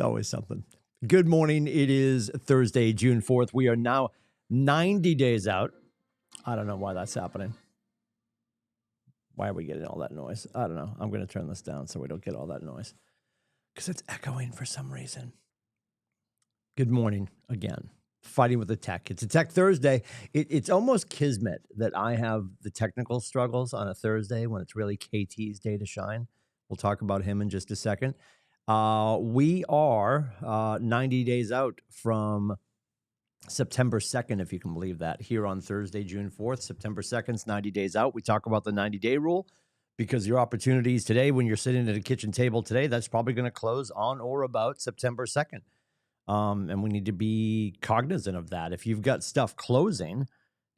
always something. Good morning. It is Thursday, June 4th. We are now 90 days out. I don't know why that's happening. Why are we getting all that noise? I don't know. I'm going to turn this down so we don't get all that noise because it's echoing for some reason. Good morning again. Fighting with the tech. It's a Tech Thursday. It's almost kismet that I have the technical struggles on a Thursday when it's really KT's day to shine. We'll talk about him in just a second. We are 90 days out from September 2nd, if you can believe that, here on Thursday, June 4th. September 2nd is 90 days out. We talk about the 90-day rule because your opportunities today, when you're sitting at a kitchen table today, that's probably going to close on or about September 2nd. And we need to be cognizant of that. If you've got stuff closing,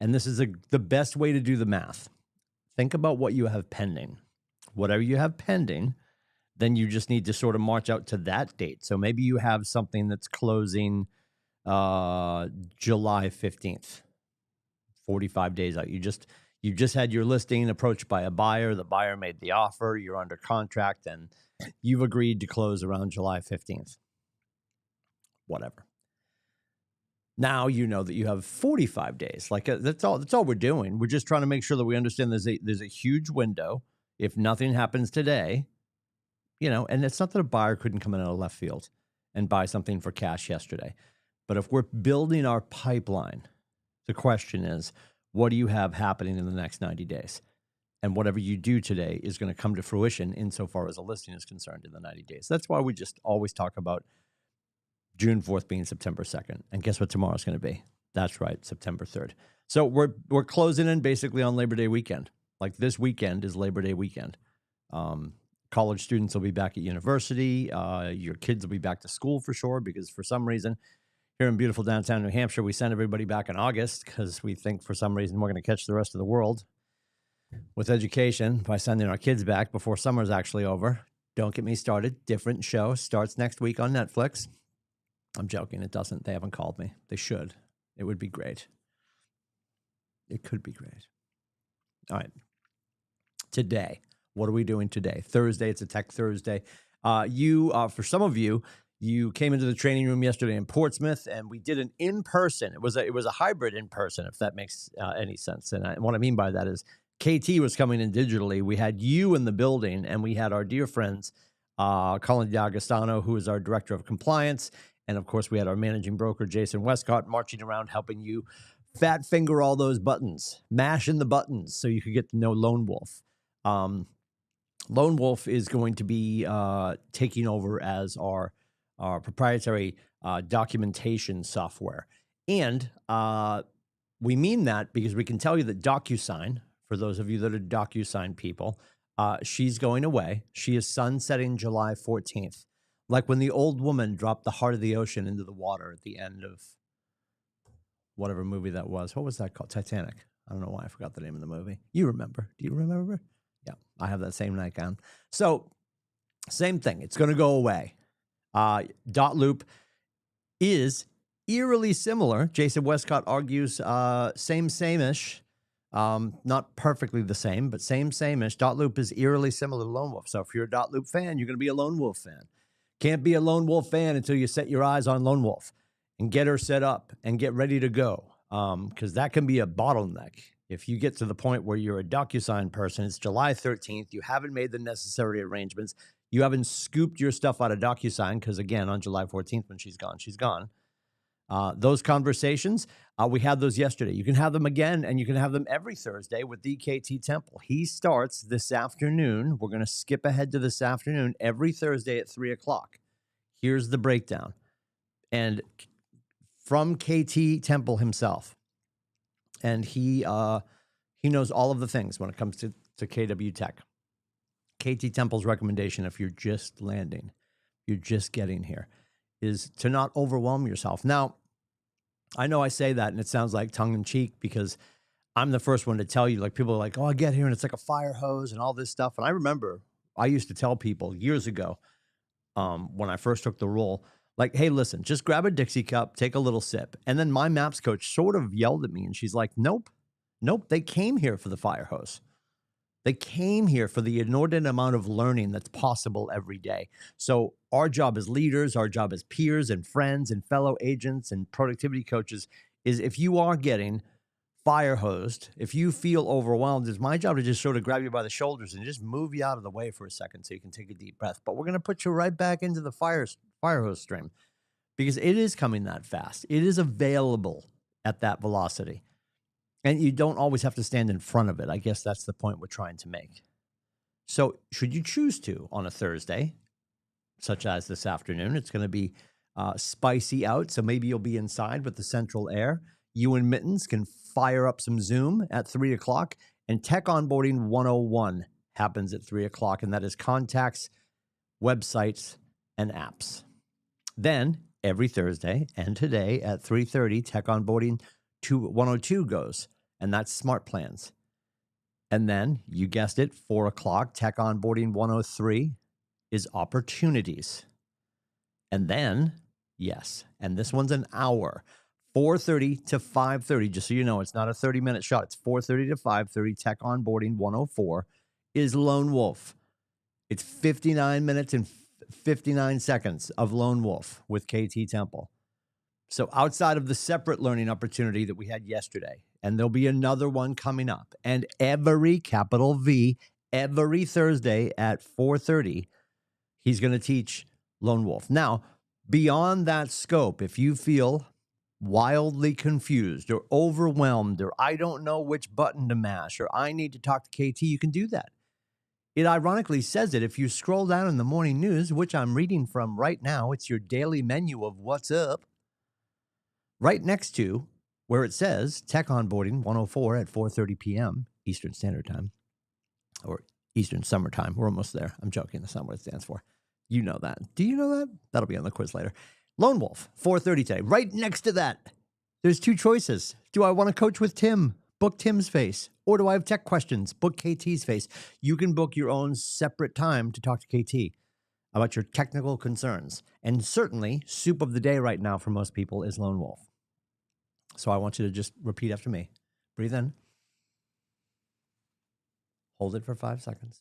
and this is the best way to do the math, think about what you have pending. Whatever you have pending, then you just need to sort of march out to that date. So maybe you have something that's closing July 15th, 45 days out. You just had your listing approached by a buyer. The buyer made the offer. You're under contract, and you've agreed to close around July 15th. Whatever. Now you know that you have 45 days. Like that's all we're doing. We're just trying to make sure that we understand there's a huge window. If nothing happens today, and it's not that a buyer couldn't come in out of left field and buy something for cash yesterday. But if we're building our pipeline, the question is, what do you have happening in the next 90 days? And whatever you do today is going to come to fruition insofar as a listing is concerned in the 90 days. That's why we just always talk about June 4th being September 2nd. And guess what tomorrow's going to be? That's right, September 3rd. So we're closing in basically on Labor Day weekend. Like this weekend is Labor Day weekend. College students will be back at university. Your kids will be back to school for sure, because for some reason here in beautiful downtown New Hampshire, we send everybody back in August because we think for some reason we're going to catch the rest of the world with education by sending our kids back before summer's actually over. Don't get me started. Different show starts next week on Netflix. I'm joking. It doesn't. They haven't called me. They should. It would be great. It could be great. All right. Today, what are we doing today? Thursday. It's a Tech Thursday. For some of you, you came into the training room yesterday in Portsmouth, and we did an in-person. It was a hybrid in-person, if that makes any sense. And what I mean by that is KT was coming in digitally. We had you in the building, and we had our dear friends, Colin D'Agostano, who is our director of compliance. And of course, we had our managing broker, Jason Westcott, marching around helping you fat finger all those buttons, mashing the buttons so you could get to know Lone Wolf. Lone Wolf is going to be taking over as our proprietary documentation software. And we mean that because we can tell you that DocuSign, for those of you that are DocuSign people, she's going away. She is sunsetting July 14th. Like when the old woman dropped the heart of the ocean into the water at the end of whatever movie that was. What was that called? Titanic. I don't know why I forgot the name of the movie. You remember. Do you remember? Yeah, I have that same nightgown. So same thing. It's going to go away. Dotloop is eerily similar. Jason Westcott argues same-ish. Not perfectly the same, but same-ish. Dotloop is eerily similar to Lone Wolf. So if you're a Dotloop fan, you're going to be a Lone Wolf fan. Can't be a Lone Wolf fan until you set your eyes on Lone Wolf and get her set up and get ready to go, because that can be a bottleneck. If you get to the point where you're a DocuSign person, it's July 13th, you haven't made the necessary arrangements, you haven't scooped your stuff out of DocuSign, because again, on July 14th, when she's gone, she's gone. Those conversations, we had those yesterday. You can have them again, and you can have them every Thursday with DKT Temple. He starts this afternoon. We're going to skip ahead to this afternoon every Thursday at 3 o'clock. Here's the breakdown. And from KT Temple himself, and he knows all of the things when it comes to KW Tech. KT Temple's recommendation, if you're just landing, you're just getting here, is to not overwhelm yourself. Now, I know I say that and it sounds like tongue-in-cheek because I'm the first one to tell you, like, people are like, oh, I get here and it's like a fire hose and all this stuff. And I remember I used to tell people years ago when I first took the role, like, hey, listen, just grab a Dixie cup, take a little sip. And then my MAPS coach sort of yelled at me and she's like, nope, they came here for the fire hose. They came here for the inordinate amount of learning that's possible every day. So, our job as leaders, our job as peers and friends and fellow agents and productivity coaches is if you are getting fire hosed, if you feel overwhelmed, it's my job to just sort of grab you by the shoulders and just move you out of the way for a second so you can take a deep breath. But we're going to put you right back into the fire hose stream because it is coming that fast. It is available at that velocity. And you don't always have to stand in front of it. I guess that's the point we're trying to make. So should you choose to on a Thursday, such as this afternoon, it's going to be spicy out. So maybe you'll be inside with the central air. You and Mittens can fire up some Zoom at 3 o'clock. And Tech Onboarding 101 happens at 3 o'clock. And that is contacts, websites, and apps. Then every Thursday and today at 3:30, Tech Onboarding 102 goes, and that's smart plans. And then, you guessed it, 4 o'clock, Tech Onboarding 103 is opportunities. And then, yes, and this one's an hour, 4:30 to 5:30, just so you know, it's not a 30-minute shot. It's 4:30 to 5:30, Tech Onboarding 104 is Lone Wolf. It's 59 minutes and 59 seconds of Lone Wolf with KT Temple. So outside of the separate learning opportunity that we had yesterday, and there'll be another one coming up, and every capital V, every Thursday at 4:30, he's going to teach Lone Wolf. Now, beyond that scope, if you feel wildly confused or overwhelmed or I don't know which button to mash or I need to talk to KT, you can do that. It ironically says it if you scroll down in the morning news, which I'm reading from right now. It's your daily menu of what's up. Right next to where it says Tech Onboarding 104 at 4:30 p.m. Eastern Standard Time or Eastern Summer Time. We're almost there. I'm joking. That's not what it stands for. You know that. Do you know that? That'll be on the quiz later. Lone Wolf, 4:30 today. Right next to that, there's two choices. Do I want to coach with Tim? Book Tim's face. Or do I have tech questions? Book KT's face. You can book your own separate time to talk to KT about your technical concerns. And certainly, soup of the day right now for most people is Lone Wolf. So I want you to just repeat after me. Breathe in. Hold it for 5 seconds.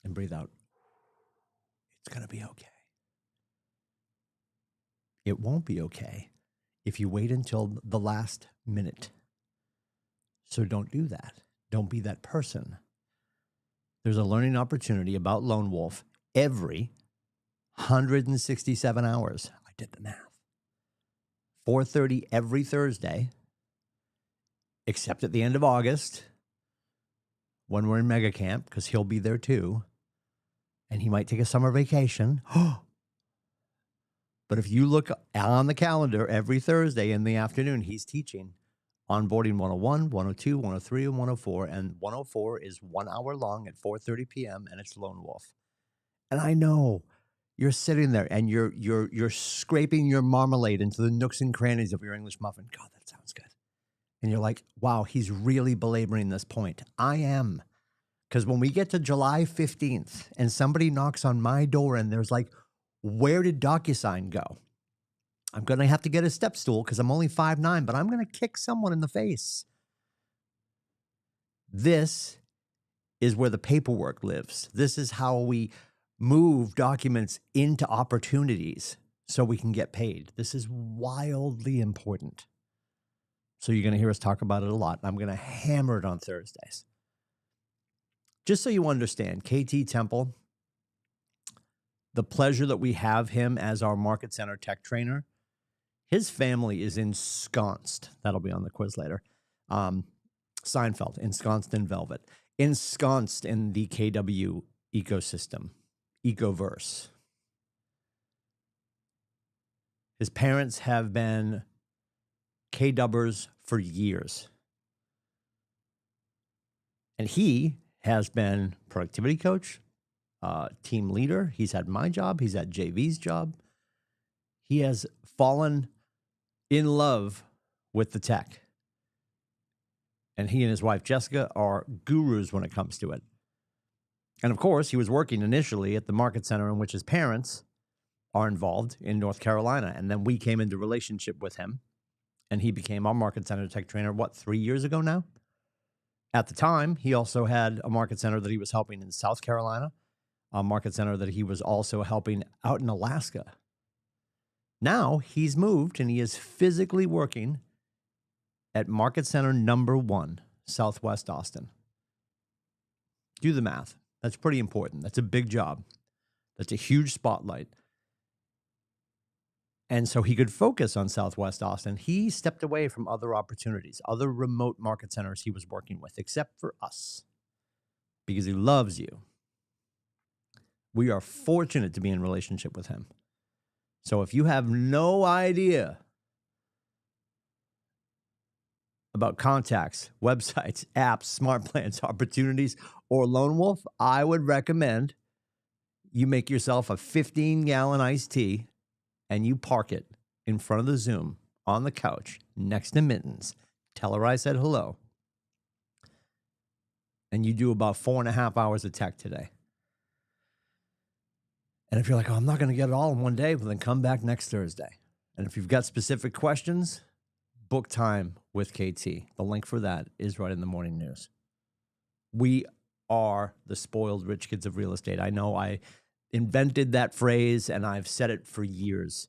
And breathe out. It's going to be okay. It won't be okay if you wait until the last minute. So don't do that. Don't be that person. There's a learning opportunity about Lone Wolf every 167 hours. I did the math. 4:30 every Thursday, except at the end of August when we're in Mega Camp, because he'll be there too. And he might take a summer vacation. But if you look on the calendar every Thursday in the afternoon, he's teaching Onboarding 101, 102, 103, and 104. And 104 is 1 hour long at 4:30 p.m. and it's Lone Wolf. And I know you're sitting there and you're scraping your marmalade into the nooks and crannies of your English muffin. God, that sounds good. And you're like, wow, he's really belaboring this point. I am. Because when we get to July 15th and somebody knocks on my door and there's like, where did DocuSign go? I'm going to have to get a step stool because I'm only 5'9", but I'm going to kick someone in the face. This is where the paperwork lives. This is how we move documents into opportunities so we can get paid. This is wildly important. So you're going to hear us talk about it a lot. I'm going to hammer it on Thursdays. Just so you understand, KT Temple, the pleasure that we have him as our Market Center tech trainer, his family is ensconced. That'll be on the quiz later. Seinfeld, ensconced in velvet, ensconced in the KW ecosystem, ecoverse. His parents have been KWers for years. And he has been productivity coach, team leader. He's had my job. He's had JV's job. He has fallen in love with the tech. And he and his wife, Jessica, are gurus when it comes to it. And of course, he was working initially at the Market Center in which his parents are involved in North Carolina. And then we came into relationship with him and he became our Market Center tech trainer, 3 years ago now? At the time, he also had a market center that he was helping in South Carolina, a market center that he was also helping out in Alaska. Now he's moved and he is physically working at market center number 1, Southwest Austin. Do the math. That's pretty important. That's a big job. That's a huge spotlight. And so he could focus on Southwest Austin. He stepped away from other opportunities, other remote market centers he was working with, except for us, because he loves you. We are fortunate to be in relationship with him. So if you have no idea about contacts, websites, apps, smart plans, opportunities, or Lone Wolf, I would recommend you make yourself a 15-gallon iced tea and you park it in front of the Zoom on the couch next to Mittens. Tell her I said hello. And you do about 4.5 hours of tech today. And if you're like, oh, I'm not going to get it all in one day, well, then come back next Thursday. And if you've got specific questions, book time with KT. The link for that is right in the morning news. We are the spoiled rich kids of real estate. I know I invented that phrase and I've said it for years.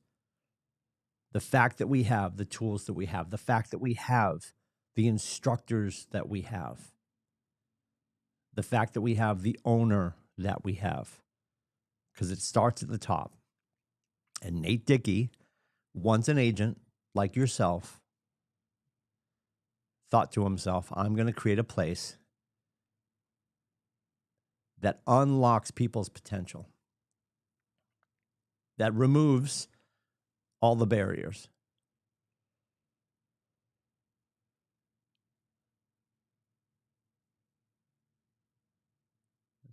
The fact that we have the tools that we have, the fact that we have the instructors that we have, the fact that we have the owner that we have, because it starts at the top. And Nate Dickey, once an agent like yourself, thought to himself, I'm going to create a place that unlocks people's potential, that removes all the barriers.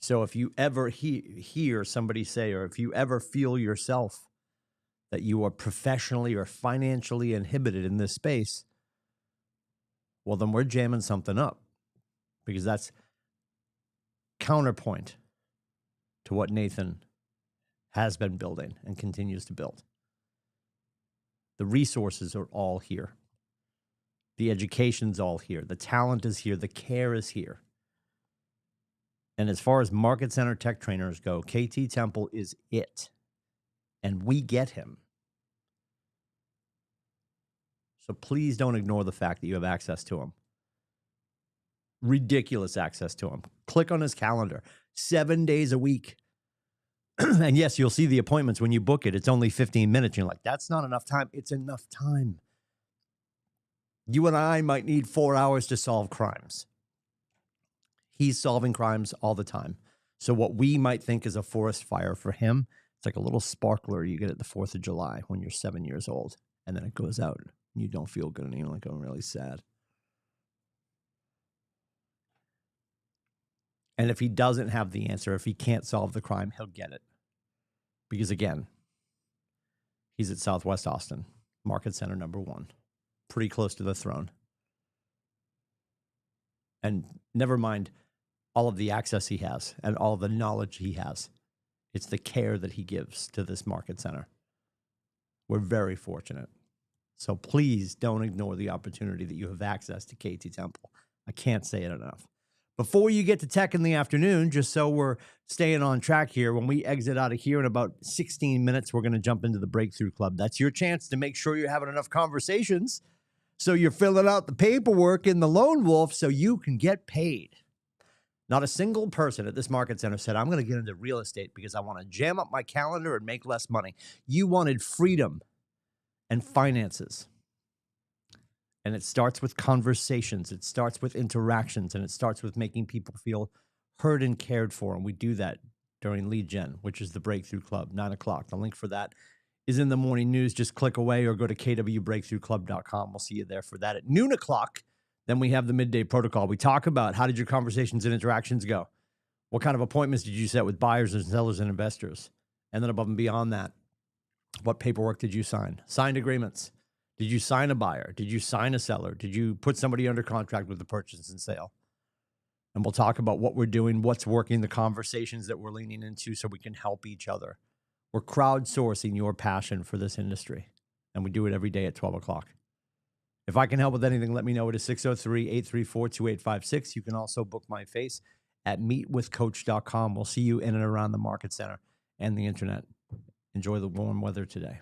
So if you ever hear somebody say, or if you ever feel yourself that you are professionally or financially inhibited in this space, well, then we're jamming something up, because that's counterpoint to what Nathan has been building and continues to build. The resources are all here. The education's all here. The talent is here. The care is here. And as far as market center tech trainers go, KT Temple is it. And we get him. So please don't ignore the fact that you have access to him. Ridiculous access to him. Click on his calendar. 7 days a week. And yes, you'll see the appointments when you book it. It's only 15 minutes. You're like, that's not enough time. It's enough time. You and I might need 4 hours to solve crimes. He's solving crimes all the time. So what we might think is a forest fire for him, it's like a little sparkler you get at the 4th of July when you're 7 years old. And then it goes out and you don't feel good and you're like, I'm really sad. And if he doesn't have the answer, if he can't solve the crime, he'll get it. Because again, he's at Southwest Austin, Market Center number 1, pretty close to the throne. And never mind all of the access he has and all of the knowledge he has. It's the care that he gives to this market center. We're very fortunate. So please don't ignore the opportunity that you have access to KT Temple. I can't say it enough. Before you get to tech in the afternoon, just so we're staying on track here, when we exit out of here in about 16 minutes, we're going to jump into the Breakthrough Club. That's your chance to make sure you're having enough conversations so you're filling out the paperwork in the Lone Wolf so you can get paid. Not a single person at this market center said, I'm going to get into real estate because I want to jam up my calendar and make less money. You wanted freedom and finances. And it starts with conversations. It starts with interactions. And it starts with making people feel heard and cared for. And we do that during Lead Gen, which is the Breakthrough Club, 9 o'clock. The link for that is in the morning news. Just click away or go to KWBreakthroughClub.com. We'll see you there for that at noon o'clock. Then we have the midday protocol. We talk about how did your conversations and interactions go? What kind of appointments did you set with buyers and sellers and investors? And then above and beyond that, what paperwork did you sign? Signed agreements. Did you sign a buyer? Did you sign a seller? Did you put somebody under contract with the purchase and sale? And we'll talk about what we're doing, what's working, the conversations that we're leaning into so we can help each other. We're crowdsourcing your passion for this industry. And we do it every day at 12 o'clock. If I can help with anything, let me know. It is 603-834-2856. You can also book my face at meetwithcoach.com. We'll see you in and around the Market Center and the internet. Enjoy the warm weather today.